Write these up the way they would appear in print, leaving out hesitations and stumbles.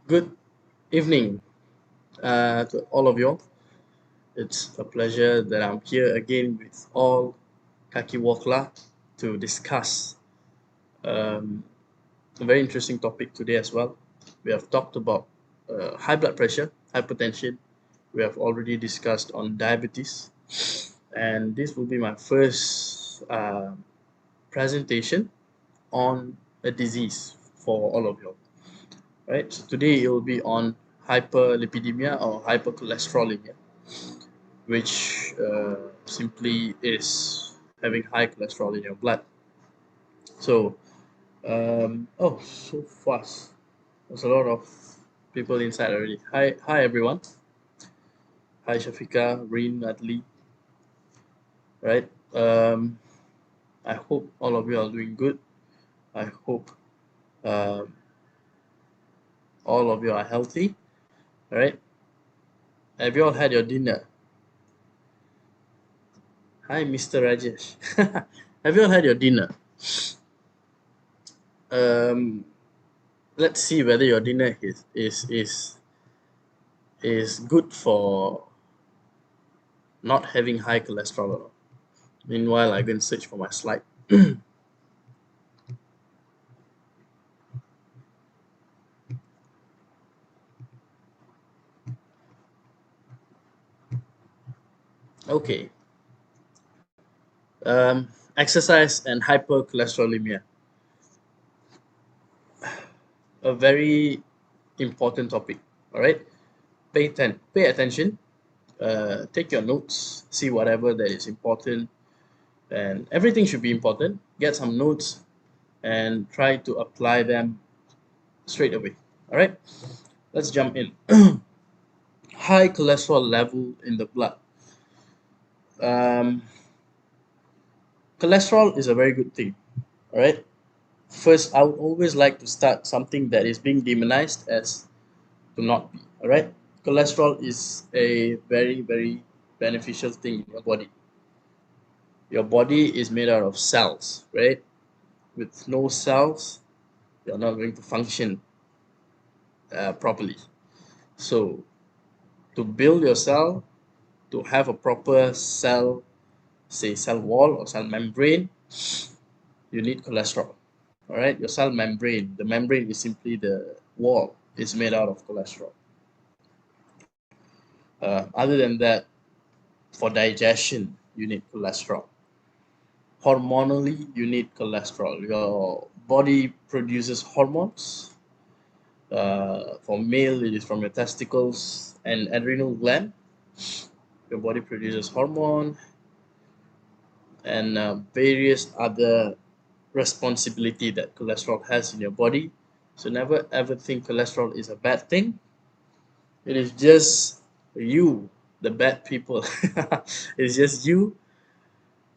Good evening to all of you. It's a pleasure that I'm here again with all Kaki Wakla to discuss um, a very interesting topic today as well. We have talked about high blood pressure, hypertension. We have already discussed on diabetes, and this will be my first presentation on a disease for all of you. Right? So today it will be on hyperlipidemia or hypercholesterolemia, which simply is having high cholesterol in your blood. So, oh, so fast. There's a lot of people inside already. Hi everyone. Hi Shafika, Reen, Adli. Right. I hope all of you are doing good. I hope um, all of you are healthy. All right. Have you all had your dinner? Hi, Mr. Rajesh. Have you all had your dinner? Um, let's see whether your dinner is good for not having high cholesterol or not. Meanwhile, I go and search for my slide. Okay. Exercise and hypercholesterolemia. A very important topic. All right. Pay attention. Take your notes. See whatever that is important, and everything should be important. Get some notes and try to apply them straight away. All right. Let's jump in. High cholesterol level in the blood. Um, Cholesterol is a very good thing. All right. First, I would always like to start something that is being demonized as to not be. All right. Cholesterol is a very beneficial thing in your body. Your body is made out of cells, right? With no cells, you're not going to function properly. So, to build your cell, to have a proper cell, say cell wall or cell membrane, you need cholesterol. All right, your cell membrane. The membrane is simply the wall. It's made out of cholesterol. Other than that, for digestion, you need cholesterol. Hormonally, you need cholesterol. Your body produces hormones. For male, it is from your testicles and adrenal gland. Your body produces hormone and various other responsibility that cholesterol has in your body. So never ever think cholesterol is a bad thing. It is just you, the bad people. It's just you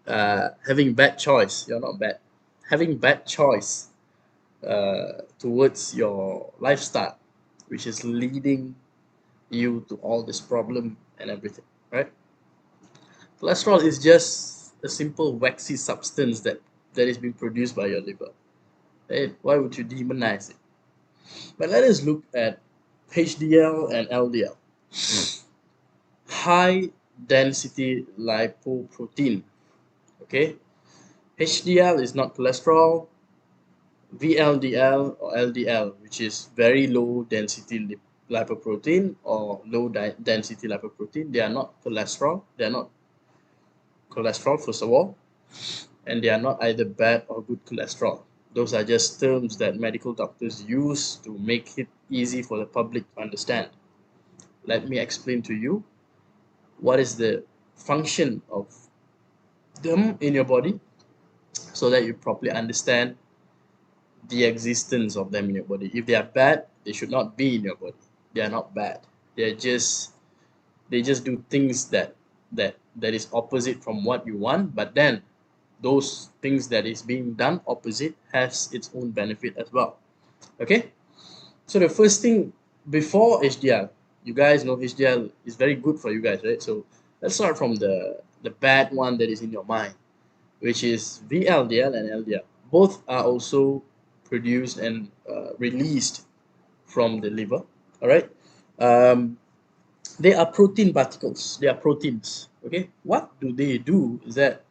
having bad choice. You're not bad. Having bad choice towards your lifestyle, which is leading you to all this problem and everything, right? Cholesterol is just a simple waxy substance that is being produced by your liver. Right? Why would you demonize it? But let us look at HDL and LDL. High density lipoprotein. Okay, HDL is not cholesterol. VLDL or LDL, which is very low density lipoprotein or low density lipoprotein, they are not cholesterol. They are not cholesterol, first of all, and they are not either bad or good cholesterol. Those are just terms that medical doctors use to make it easy for the public to understand. Let me explain to you what is the function of them in your body so that you properly understand the existence of them in your body. If they are bad, they should not be in your body. They are not bad. They just do things that is opposite from what you want, but then those things that is being done opposite has its own benefit as well. Okay? So the first thing before HDL, you guys know HDL is very good for you guys, right? So let's start from the bad one that is in your mind, which is VLDL and LDL. Both are also produced and released from the liver. All right. Um, they are protein particles. They are proteins. Okay. What do they do is that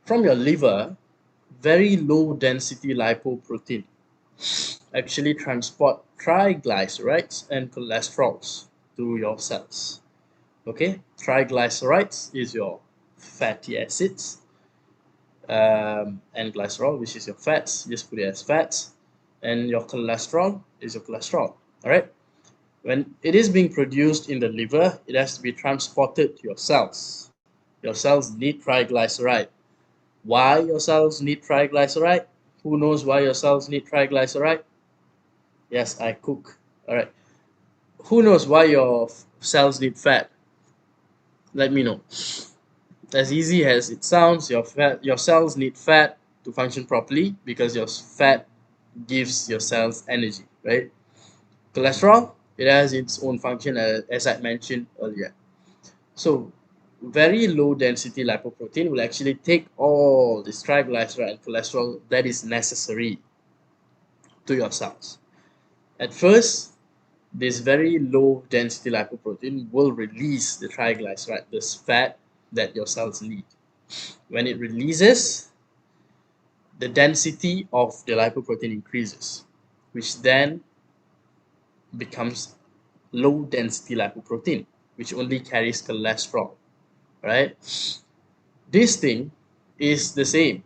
from your liver, very low density lipoprotein actually transport triglycerides and cholesterols to your cells. Okay, triglycerides is your fatty acids, and glycerol, which is your fats, just put it as fats, and your cholesterol is your cholesterol. All right. When it is being produced in the liver, it has to be transported to your cells. Your cells need triglyceride. Why your cells need triglyceride? Who knows why your cells need triglyceride? Yes, I cook. All right. Who knows why your cells need fat? Let me know. As easy as it sounds, your cells need fat to function properly because your fat gives your cells energy, right? Cholesterol, it has its own function as I mentioned earlier. So very low density lipoprotein will actually take all this triglyceride and cholesterol that is necessary to your cells. At first, this very low density lipoprotein will release the triglyceride, this fat that your cells need. When it releases, the density of the lipoprotein increases, which then becomes low density lipoprotein, which only carries cholesterol, right? This thing is the same.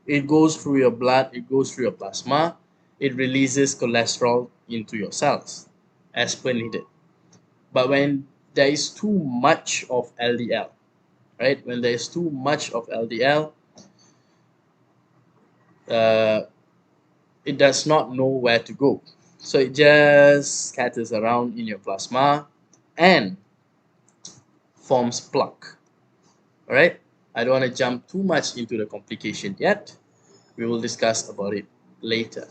It goes through your blood, it goes through your plasma, it releases cholesterol into your cells as per needed. But when there is too much of LDL, right? When there is too much of LDL, uh, it does not know where to go. So it just scatters around in your plasma and forms plaque. All right. I don't want to jump too much into the complication yet. We will discuss about it later.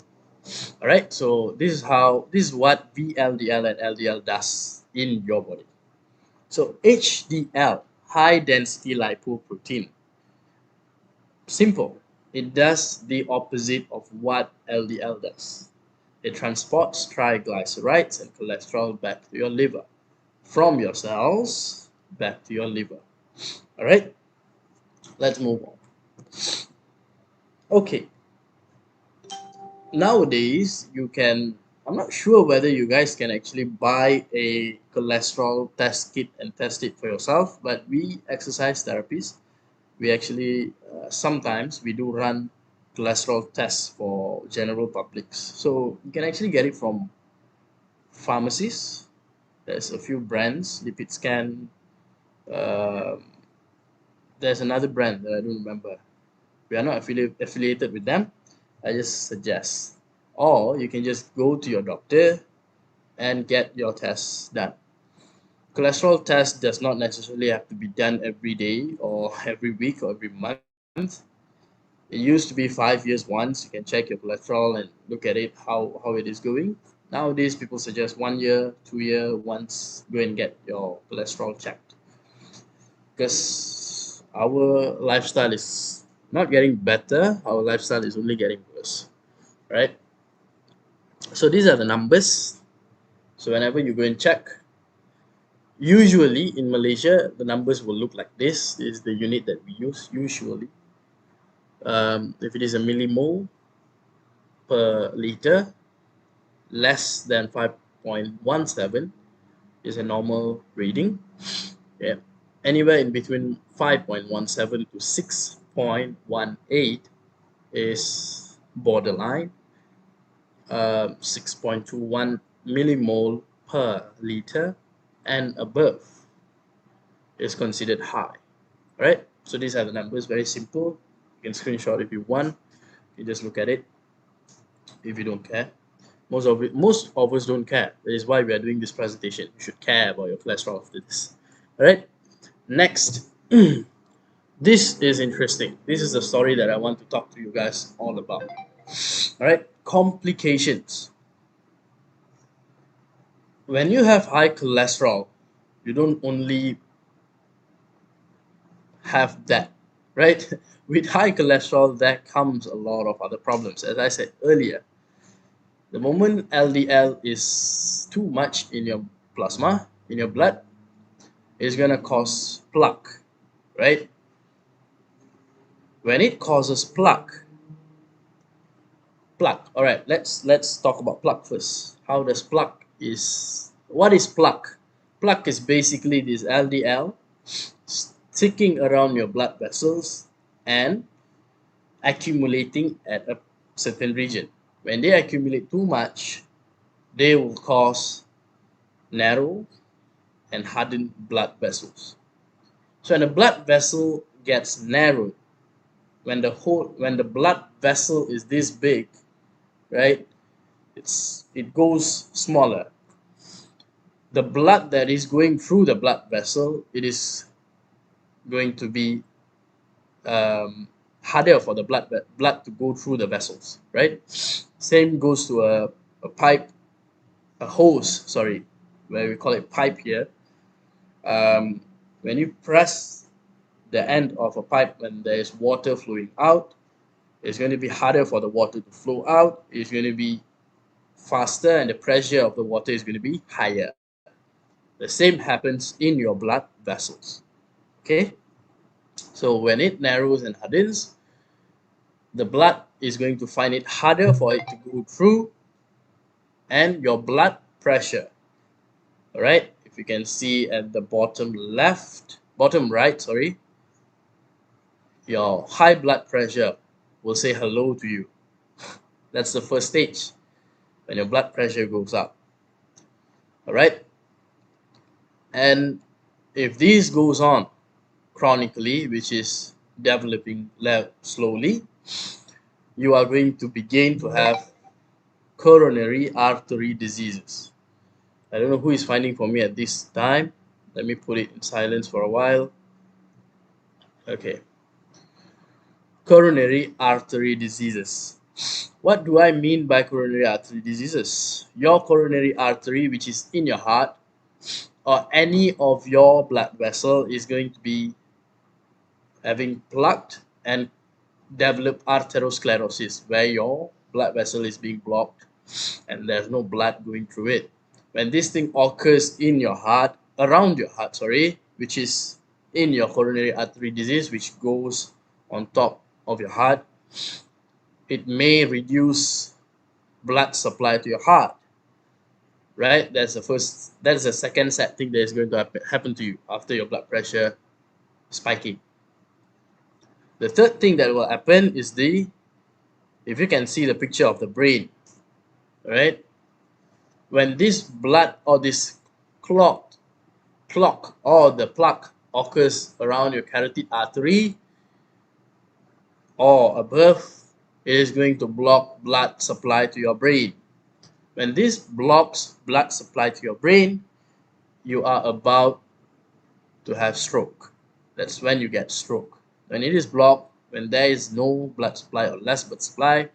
All right. So this is what VLDL and LDL does in your body. So HDL, high density lipoprotein. Simple. It does the opposite of what LDL does. It transports triglycerides and cholesterol back to your liver, from your cells back to your liver. All right, let's move on. Okay, nowadays you can, I'm not sure whether you guys can actually buy a cholesterol test kit and test it for yourself, but we exercise therapists, we actually sometimes we do run cholesterol tests for general publics. So you can actually get it from pharmacies. There's a few brands, Lipid Scan. Um there's another brand that I don't remember. We are not affiliated with them. I just suggest. Or you can just go to your doctor and get your tests done. Cholesterol test does not necessarily have to be done every day or every week or every month. It used to be 5 years once. You can check your cholesterol and look at it, how it is going. Nowadays, people suggest 1 year, 2 year once. Go and get your cholesterol checked because our lifestyle is not getting better. Our lifestyle is only getting worse, right? So these are the numbers. So whenever you go and check, usually in Malaysia, the numbers will look like this. This is the unit that we use usually. If it is a millimole per liter, less than 5.17 is a normal reading. Yeah. Anywhere in between 5.17 to 6.18 is borderline. 6.21 millimole per liter and above is considered high. All right. So these are the numbers. Very simple. You can screenshot if you want. You just look at it. If you don't care, most of us don't care. That is why we are doing this presentation. You should care about your cholesterol after this. All right. Next. This is interesting. This is the story that I want to talk to you guys all about. All right. Complications. When you have high cholesterol, you don't only have that, right? With high cholesterol, there comes a lot of other problems. As I said earlier, the moment LDL is too much in your plasma, in your blood, it's gonna cause plaque, right? When it causes plaque, all right, let's talk about plaque first. How does plaque is, what is plaque? Plaque is basically this LDL sticking around your blood vessels and accumulating at a certain region. When they accumulate too much, they will cause narrow and hardened blood vessels. So when the blood vessel gets narrowed, when the blood vessel is this big, right, it goes smaller. The blood that is going through the blood vessel, it is going to be harder for the blood to go through the vessels, right? Same goes to a pipe, a hose, sorry, where we call it pipe here. When you press the end of a pipe when there is water flowing out, it's going to be harder for the water to flow out. It's going to be faster, and the pressure of the water is going to be higher. The same happens in your blood vessels. Okay, so when it narrows and hardens, the blood is going to find it harder for it to go through, and your blood pressure, all right, if you can see at the bottom right, sorry, your high blood pressure will say hello to you. That's the first stage, when your blood pressure goes up. All right, and if this goes on chronically, which is developing slowly, you are going to begin to have coronary artery diseases. I don't know who is finding for me at this time. Let me put it in silence for a while. Okay. Coronary artery diseases. What do I mean by coronary artery diseases? Your coronary artery, which is in your heart, or any of your blood vessel, is going to be having plugged and develop arteriosclerosis, where your blood vessel is being blocked and there's no blood going through it. When this thing occurs in your heart, around your heart, sorry, which is in your coronary artery disease, which goes on top of your heart, it may reduce blood supply to your heart, right? That's the second sad thing that is going to happen to you after your blood pressure spiking. The third thing that will happen is if you can see the picture of the brain, right? When this blood or this clot or the plaque occurs around your carotid artery or above, it is going to block blood supply to your brain. When this blocks blood supply to your brain, you are about to have stroke. That's when you get stroke. When it is blocked, when there is no blood supply or less blood supply,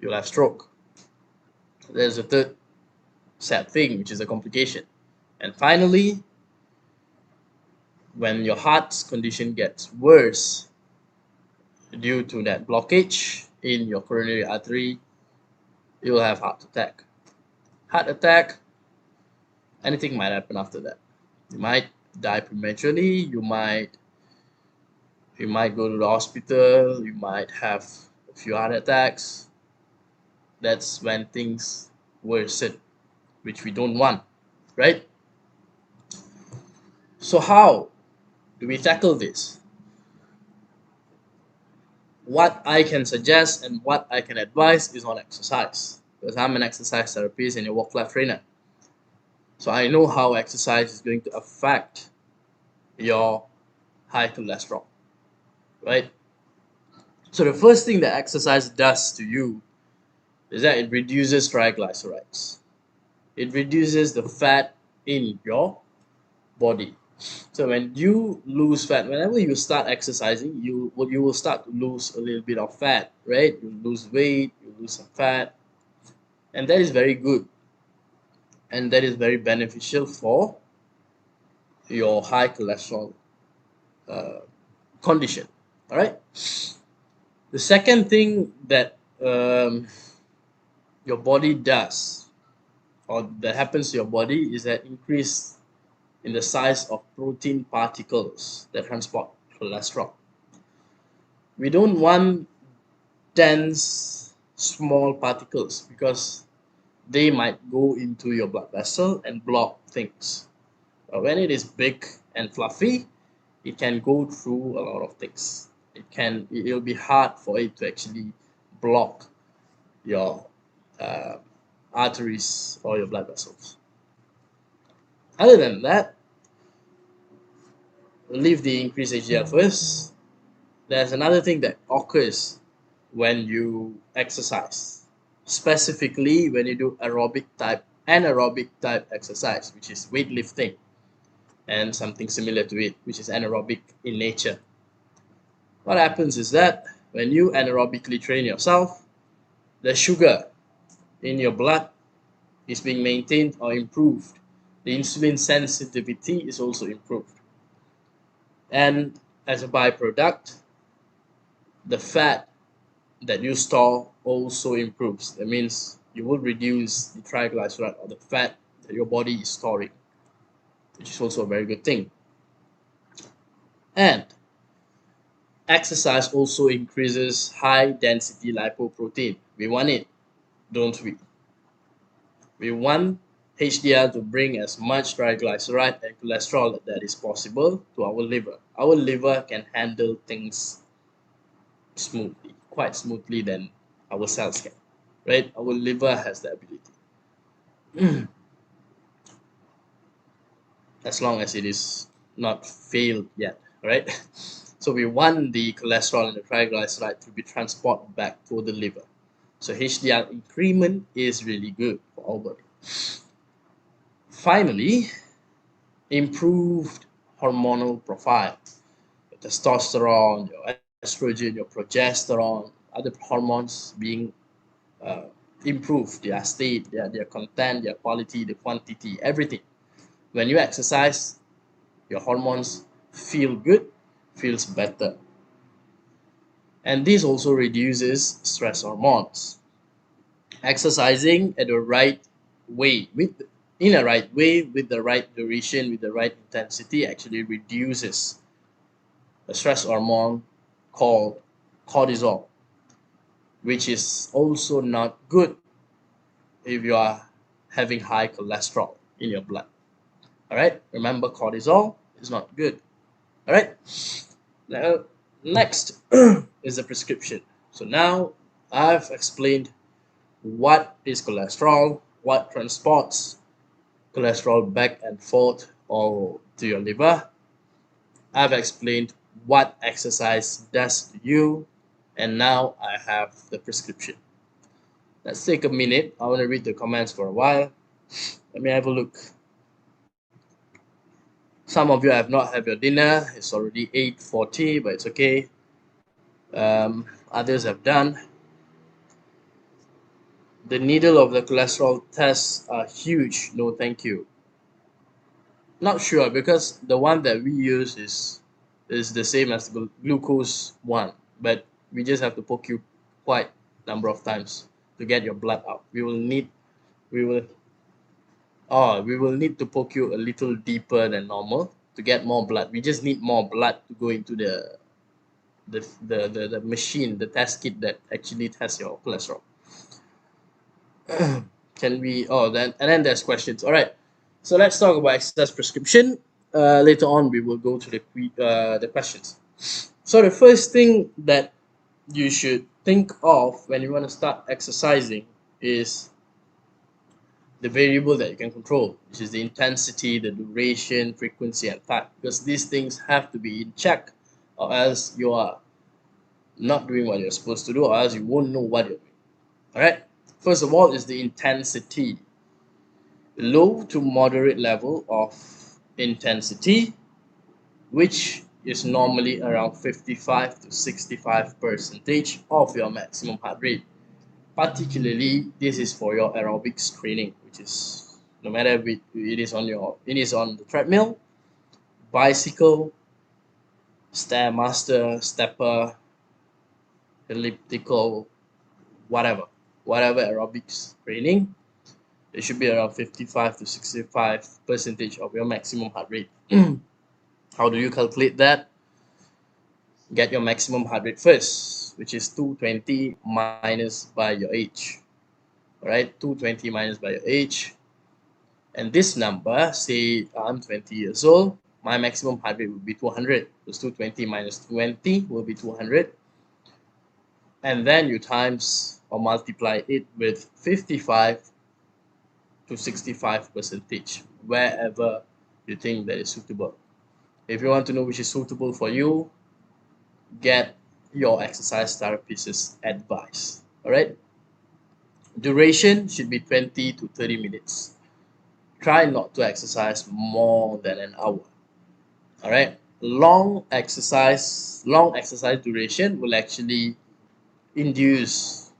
you'll have stroke. There's a third sad thing, which is a complication. And finally, when your heart's condition gets worse due to that blockage in your coronary artery, you will have heart attack. Heart attack, anything might happen after that. You might die prematurely, you might go to the hospital, you might have a few heart attacks. That's when things worsen, which we don't want, right? So how do we tackle this? What I can suggest and what I can advise is on exercise, because I'm an exercise therapist and a work-life trainer. So I know how exercise is going to affect your high cholesterol, right? So the first thing that exercise does to you is that it reduces triglycerides. It reduces the fat in your body. So when you lose fat, whenever you start exercising, you will start to lose a little bit of fat, right? You lose weight, you lose some fat, and that is very good, and that is very beneficial for your high cholesterol condition. All right. The second thing that your body does, or that happens to your body is that increase in the size of protein particles that transport cholesterol. We don't want dense small particles because they might go into your blood vessel and block things. But when it is big and fluffy, it can go through a lot of things. It'll be hard for it to actually block your uh, arteries or your blood vessels. Other than that, leave the increased HDL first. There's another thing that occurs when you exercise, specifically when you do anaerobic type exercise, which is weightlifting, and something similar to it, which is anaerobic in nature. What happens is that when you anaerobically train yourself, the sugar in your blood is being maintained or improved. The insulin sensitivity is also improved. And as a byproduct, the fat that you store also improves. That means you will reduce the triglyceride or the fat that your body is storing, which is also a very good thing. And exercise also increases high density lipoprotein. We want it, don't we? We want HDL to bring as much triglyceride and cholesterol that is possible to our liver. Our liver can handle things smoothly, quite smoothly than our cells can, right? Our liver has the ability. As long as it is not failed yet, right? So we want the cholesterol and the triglyceride to be transported back to the liver. So HDL increment is really good for our body. Finally, improved hormonal profile. Your testosterone, your estrogen, your progesterone, other hormones being uh, improved, their state, their content, their quality, the quantity, everything. When you exercise, your hormones feel good, feels better. And this also reduces stress hormones. Exercising at the right way, in a right way, with the right duration, with the right intensity, actually reduces a stress hormone called cortisol, which is also not good if you are having high cholesterol in your blood. All right, remember cortisol is not good. All right, now next is the prescription. So now I've explained what is cholesterol, what transports cholesterol back and forth or to your liver. I've explained what exercise does to you, and now I have the prescription. Let's take a minute. I want to read the comments for a while. Let me have a look. Some of you have not had your dinner. It's already 8:40, but it's okay. Others have done. The needle of the cholesterol tests are huge. No, thank you. Not sure because the one that we use is the same as the glucose one, but we just have to poke you quite a number of times to get your blood out. We will we will need to poke you a little deeper than normal to get more blood. We just need more blood to go into the machine, the test kit that actually tests your cholesterol. Can we then and then there's questions. All right, so let's talk about exercise prescription. Later on we will go to the questions. So the first thing that you should think of when you want to start exercising is the variable that you can control, which is the intensity, the duration, frequency, and time, because these things have to be in check, or else you are not doing what you're supposed to do, or else you won't know what you're doing. All right, first of all is the intensity. Low to moderate level of intensity, which is normally around 55 to 65% of your maximum heart rate. Particularly, this is for your aerobics training, which is no matter if it is on the treadmill, bicycle, stairmaster, stepper, elliptical, whatever aerobics training. It should be around 55 to 65% of your maximum heart rate. How do you calculate that? Get your maximum heart rate first, which is 220 minus by your age. All right, 220 minus by your age. And this number, say I'm 20 years old, my maximum heart rate would be 200. Because 220 minus 20 will be 200. And then you times or multiply it with 55 to 65%, wherever you think that is suitable. If you want to know which is suitable for you, get your exercise therapist's advice. All right. Duration should be 20 to 30 minutes. Try not to exercise more than an hour. All right. Long exercise duration will actually induce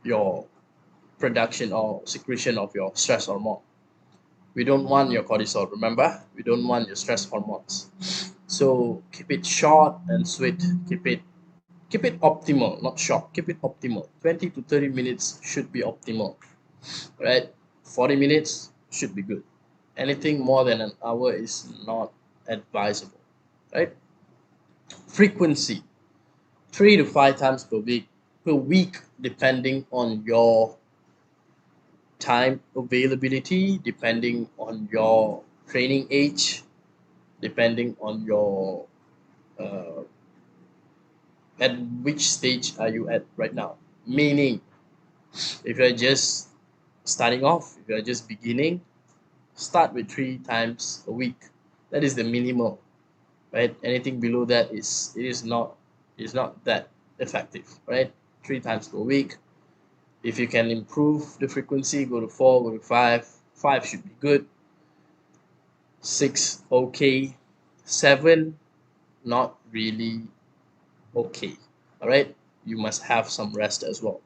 your production or secretion of your stress hormone. We don't want your cortisol, remember? We don't want your stress hormones. So keep it short and sweet. Keep it optimal, not short. Keep it optimal. 20 to 30 minutes should be optimal. Right? 40 minutes should be good. Anything more than an hour is not advisable. Right? Frequency. 3 to 5 times per week, depending on your time availability, depending on your training age, depending on your at which stage are you at right now. Meaning, if you're just starting off, if you're just beginning, start with 3 times a week. That is the minimal, right? Anything below that is not that effective, right? 3 times per week. If you can improve the frequency, go to 4, go to 5. 5 should be good. 6, okay. 7, not really okay. All right. You must have some rest as well.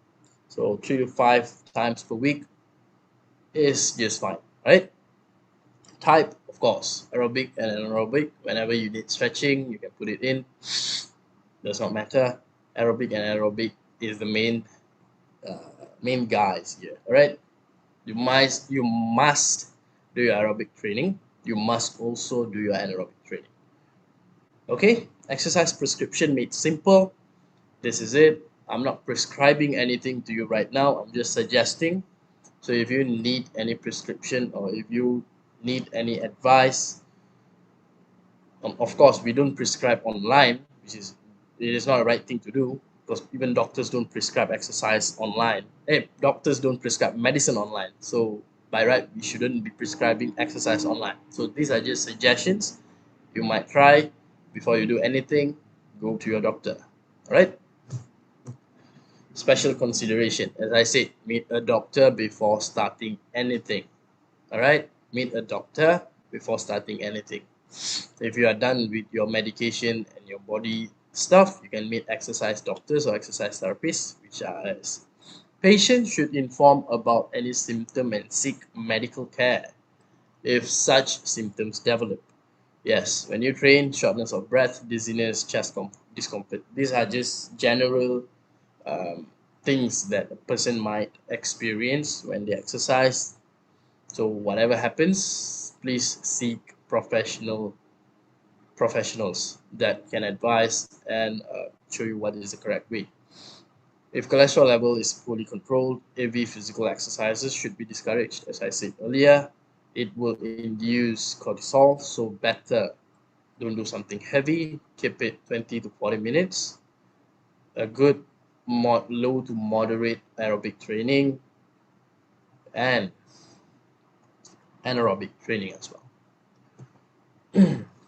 So 3 to 5 times per week is just fine, right? Type, of course, aerobic and anaerobic. Whenever you need stretching, you can put it in. Does not matter. Aerobic and anaerobic is the main guys here. All right. You must do your aerobic training. You must also do your anaerobic training. Okay. Exercise prescription made simple. This is it. I'm not prescribing anything to you right now. I'm just suggesting. So if you need any prescription or if you need any advice, of course, we don't prescribe online, which is it is not the right thing to do because even doctors don't prescribe exercise online. Hey, doctors don't prescribe medicine online. So by right, we shouldn't be prescribing exercise online. So these are just suggestions you might try before you do anything. Go to your doctor. All right. Special consideration, as I said, meet a doctor before starting anything. All right, meet a doctor before starting anything. If you are done with your medication and your body stuff, you can meet exercise doctors or exercise therapists, which are as patients should inform about any symptom and seek medical care if such symptoms develop. Yes, when you train, shortness of breath, dizziness, chest discomfort, these are just general things that a person might experience when they exercise. So whatever happens, please seek professionals that can advise and show you what is the correct way. If cholesterol level is poorly controlled, heavy physical exercises should be discouraged. As I said earlier, it will induce cortisol, so better don't do something heavy. Keep it 20 to 40 minutes. A good low to moderate aerobic training and anaerobic training as well.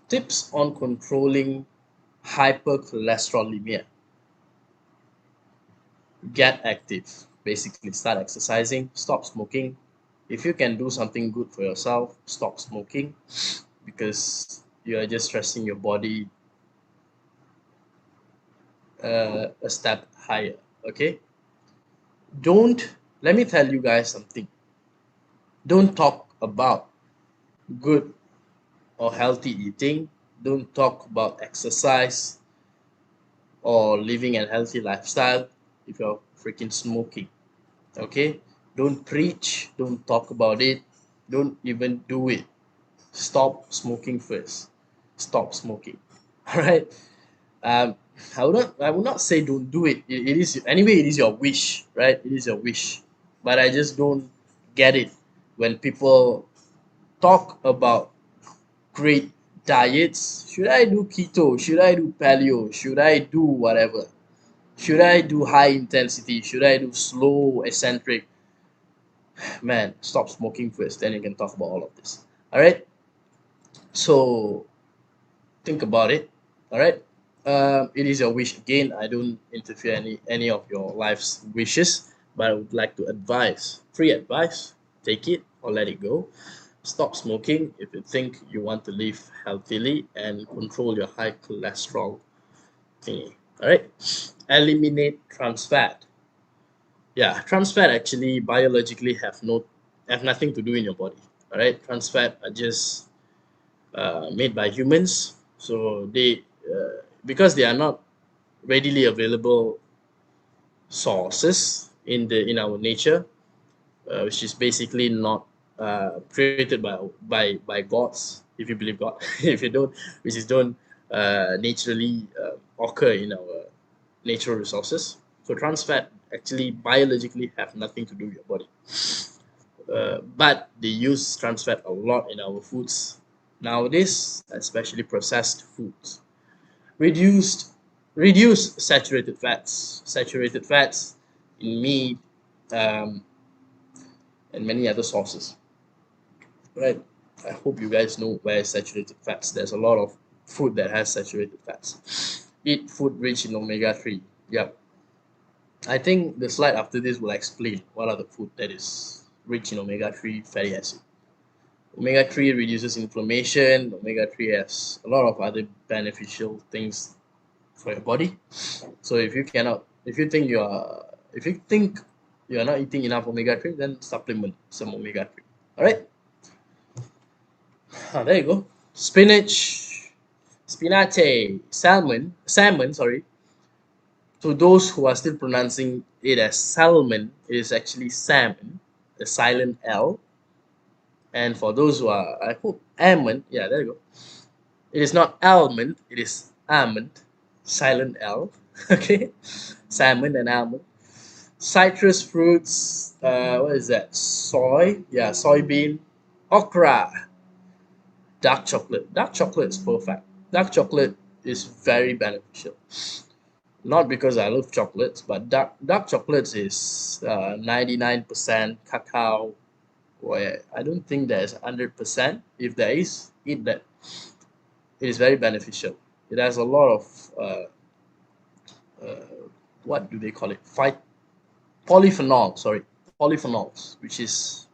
Tips on controlling hypercholesterolemia. Get active. Basically, start exercising, stop smoking. If you can do something good for yourself, stop smoking because you are just stressing your body a step higher. Okay. Let me tell you guys something. Don't talk about good or healthy eating. Don't talk about exercise or living a healthy lifestyle if you're freaking smoking. Okay, Don't preach, don't talk about it, don't even do it. Stop smoking first. Stop smoking. All right. Um, I would not say don't do it. It is anyway. It is your wish, right? It is your wish. But I just don't get it when people talk about great diets. Should I do keto? Should I do paleo? Should I do whatever? Should I do high intensity? Should I do slow eccentric? Man, stop smoking first, then you can talk about all of this. All right. So think about it. All right. It is your wish. Again, I don't interfere any of your life's wishes, but I would like to advise, free advice, take it or let it go. Stop smoking if you think you want to live healthily and control your high cholesterol thingy. All right. Eliminate trans fat. Yeah, trans fat actually biologically have nothing to do in your body. All right. Trans fat are just made by humans, so they because they are not readily available sources in our nature, which is basically not created by gods, if you believe God. If you don't, which is don't naturally occur in our natural resources. So trans fat actually biologically have nothing to do with your body, but they use trans fat a lot in our foods nowadays, especially processed foods. Reduced reduce saturated fats in meat, um, and many other sources. Right. I hope you guys know where is saturated fats. There's a lot of food that has saturated fats. Eat food rich in omega-3. Yep. I think the slide after this will explain what are the food that is rich in omega-3 fatty acid. Omega-3 reduces inflammation. Omega-3 has a lot of other beneficial things for your body. So if you think you are not eating enough omega-3, then supplement some omega-3. All right. There you go. Salmon. Sorry. To those who are still pronouncing it as salmon, it is actually salmon, the silent L. And for those who are, I hope, almond, yeah, there you go. It is not almond, it is almond, silent L. Okay, salmon and almond. Citrus fruits, what is that? Soybean, okra, dark chocolate. Dark chocolate is perfect. Dark chocolate is very beneficial. Not because I love chocolates, but dark chocolates is 99% cacao. Where I don't think there's 100%. If there is, eat that. It is very beneficial. It has a lot of what do they call it? Polyphenol. Sorry, polyphenols, which is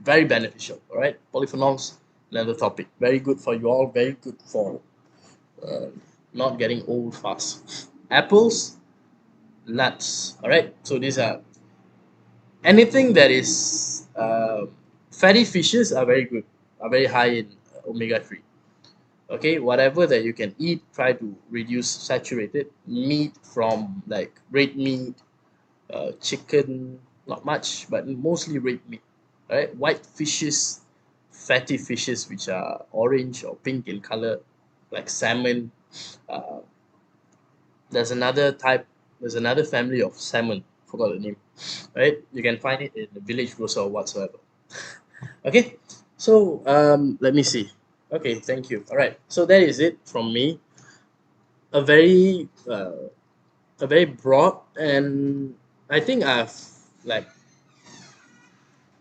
very beneficial. All right, polyphenols. Another topic. Very good for you all. Very good for uh, not getting old fast. Apples, nuts. All right. So these are anything that is fatty fishes are very good. Are very high in omega-3. Okay, whatever that you can eat, try to reduce saturated meat from like red meat, chicken, not much, but mostly red meat. Right, white fishes, fatty fishes which are orange or pink in color, like salmon. Uh, there's another type. There's another family of salmon. Forgot the name. Right, you can find it in the village grocer or whatsoever. Okay, so let me see. Okay, thank you. All right, so that is it from me. A very broad, and I think I've like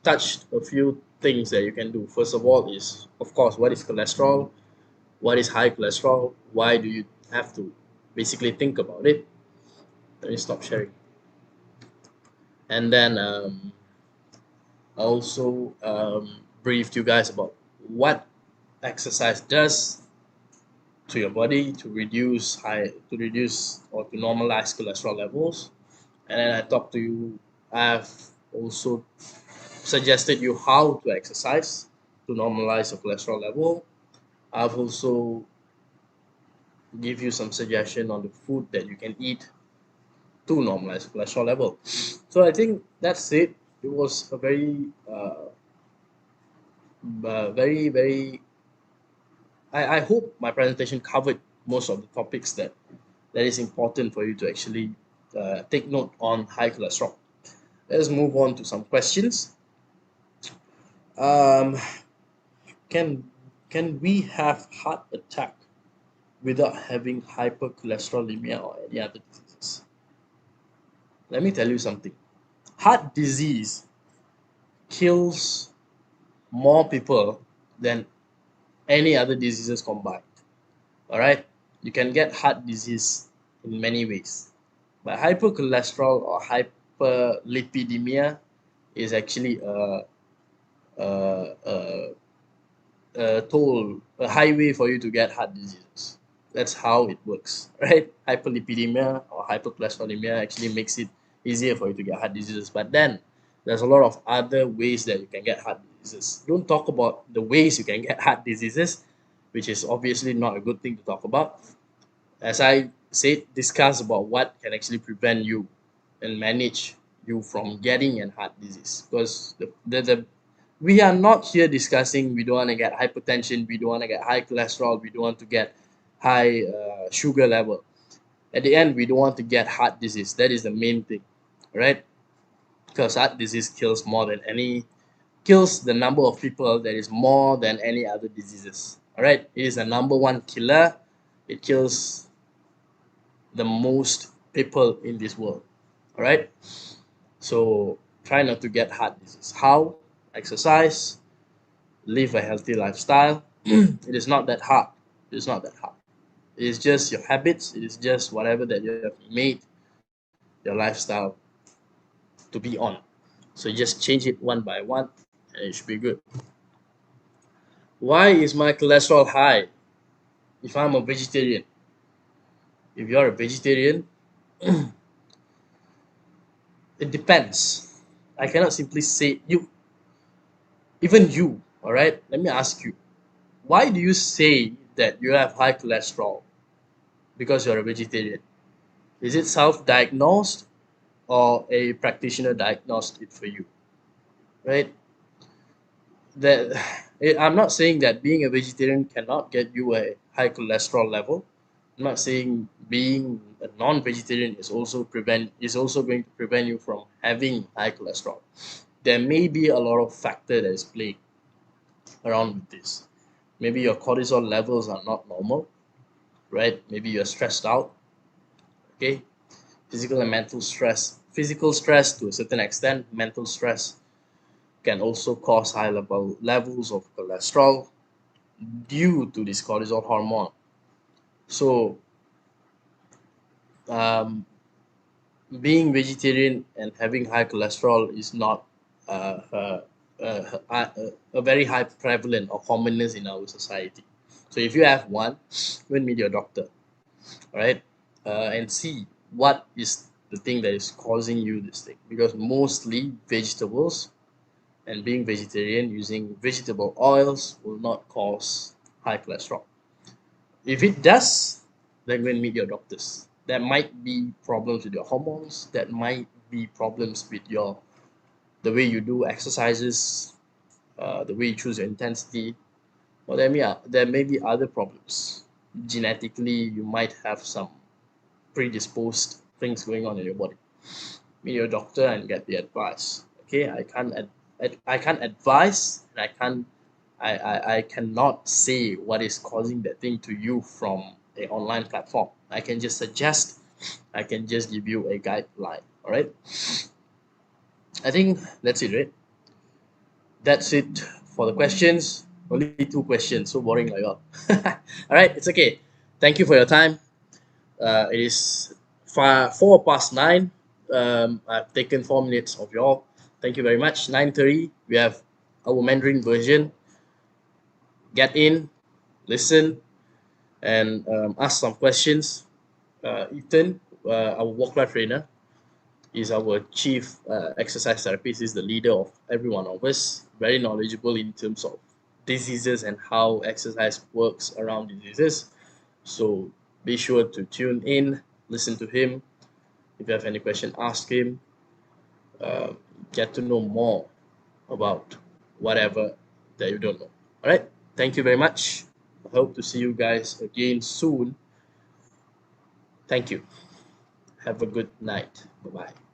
touched a few things that you can do. First of all is, of course, what is cholesterol, what is high cholesterol, why do you have to basically think about it. Let me stop sharing. And then also briefed you guys about what exercise does to your body to reduce or to normalize cholesterol levels. And then I talked to you. I've also suggested you how to exercise to normalize your cholesterol level. I've also give you some suggestion on the food that you can eat to normalize cholesterol level. So I think that's it. It was a very I hope my presentation covered most of the topics that is important for you to actually take note on high cholesterol. Let's move on to some questions. Um, can can we have heart attack without having hypercholesterolemia or any other diseases? Let me tell you something. Heart disease kills more people than any other diseases combined. All right, you can get heart disease in many ways, but hypercholesterol or hyperlipidemia is actually a, a, a highway for you to get heart diseases. That's how it works, right? Hyperlipidemia or hypercholesterolemia actually makes it easier for you to get heart diseases. But then there's a lot of other ways that you can get heart diseases. Don't talk about the ways you can get heart diseases, which is obviously not a good thing to talk about. As I said, discuss about what can actually prevent you and manage you from getting a heart disease. Because we are not here discussing we don't want to get hypertension, we don't want to get high cholesterol, we don't want to get high sugar level. At the end, we don't want to get heart disease. That is the main thing, right? Because heart disease kills the number of people that is more than any other diseases. All right, it is the number one killer. It kills the most people in this world. All right, so try not to get heart disease. How? Exercise, live a healthy lifestyle. It is not that hard. It is not that hard. It is just your habits. It is just whatever that you have made your lifestyle to be on. So you just change it one by one, and it should be good. Why is my cholesterol high if I'm a vegetarian? If you're a vegetarian, it depends. I cannot simply say you, even you, all right? Let me ask you, why do you say that you have high cholesterol because you're a vegetarian? Is it self-diagnosed or a practitioner diagnosed it for you, right? That I'm not saying that being a vegetarian cannot get you a high cholesterol level. I'm not saying being a non-vegetarian is also going to prevent you from having high cholesterol. There may be a lot of factor that is playing around with this. Maybe your cortisol levels are not normal, right? Maybe you're stressed out, okay? Physical and mental stress. Physical stress to a certain extent, mental stress can also cause high levels of cholesterol due to this cortisol hormone. So, um, being vegetarian and having high cholesterol is not a very high prevalent or commonness in our society. So, if you have one, go and meet your doctor, all right, and see what is the thing that is causing you this thing. Because mostly vegetables and being vegetarian using vegetable oils will not cause high cholesterol. If it does, then go and meet your doctors. There might be problems with your hormones. That might be problems with your the way you do exercises, the way you choose your intensity. Or there may be other problems. Genetically, you might have some predisposed things going on in your body. Meet your doctor and get the advice. Okay, I can't advise, and I cannot say what is causing that thing to you from a online platform. I can just suggest, I can just give you a guideline. All right, I think that's it, right? That's it for the questions. Only two questions, so boring like all. All right, it's okay. Thank you for your time. It is 4 past 9. I've taken 4 minutes of y'all. Thank you very much. 9:30, we have our Mandarin version. Get in, listen, and ask some questions. Ethan, our walk life trainer, is our chief exercise therapist. Is the leader of every one of us. Very knowledgeable in terms of diseases and how exercise works around diseases. So be sure to tune in, listen to him, If you have any question, ask him. Get to know more about whatever that you don't know. All right. Thank you very much. I hope to see you guys again soon. Thank you. Have a good night. Bye bye.